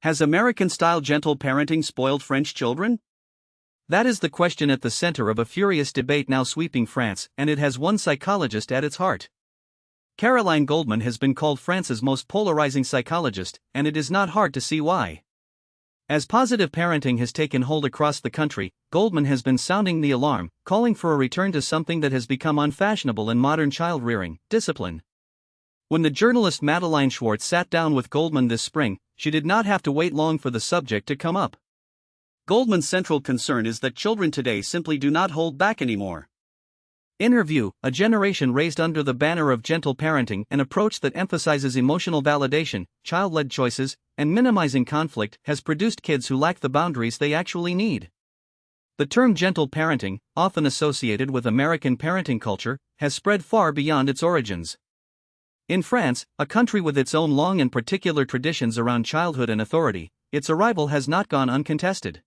Has American-style gentle parenting spoiled French children? That is the question at the center of a furious debate now sweeping France, and it has one psychologist at its heart. Caroline Goldman has been called France's most polarizing psychologist, and it is not hard to see why. As positive parenting has taken hold across the country, Goldman has been sounding the alarm, calling for a return to something that has become unfashionable in modern child-rearing: discipline. When the journalist Madeleine Schwartz sat down with Goldman this spring, she did not have to wait long for the subject to come up. Goldman's central concern is that children today simply do not hold back anymore. In her view, a generation raised under the banner of gentle parenting, an approach that emphasizes emotional validation, child-led choices, and minimizing conflict, has produced kids who lack the boundaries they actually need. The term gentle parenting, often associated with American parenting culture, has spread far beyond its origins. In France, a country with its own long and particular traditions around childhood and authority, its arrival has not gone uncontested.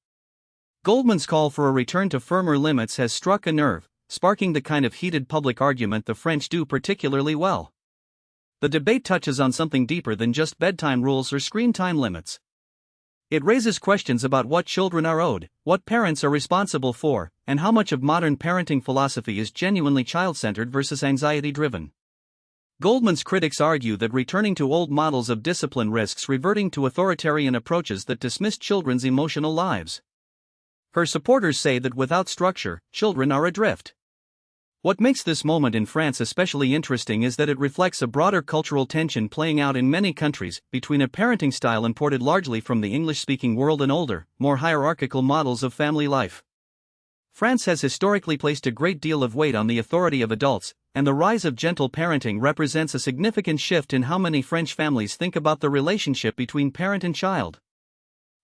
Goldman's call for a return to firmer limits has struck a nerve, sparking the kind of heated public argument the French do particularly well. The debate touches on something deeper than just bedtime rules or screen time limits. It raises questions about what children are owed, what parents are responsible for, and how much of modern parenting philosophy is genuinely child-centered versus anxiety-driven. Goldman's critics argue that returning to old models of discipline risks reverting to authoritarian approaches that dismiss children's emotional lives. Her supporters say that without structure, children are adrift. What makes this moment in France especially interesting is that it reflects a broader cultural tension playing out in many countries, between a parenting style imported largely from the English-speaking world and older, more hierarchical models of family life. France has historically placed a great deal of weight on the authority of adults, and the rise of gentle parenting represents a significant shift in how many French families think about the relationship between parent and child.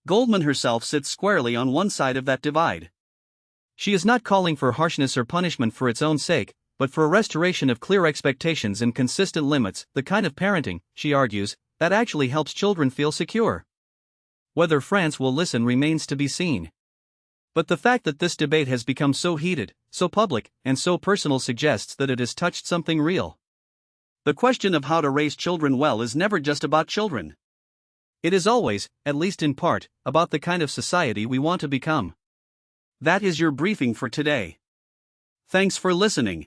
Goldman herself sits squarely on one side of that divide. She is not calling for harshness or punishment for its own sake, but for a restoration of clear expectations and consistent limits, the kind of parenting, she argues, that actually helps children feel secure. Whether France will listen remains to be seen. But the fact that this debate has become so heated, so public, and so personal suggests that it has touched something real. The question of how to raise children well is never just about children. It is always, at least in part, about the kind of society we want to become. That is your briefing for today. Thanks for listening.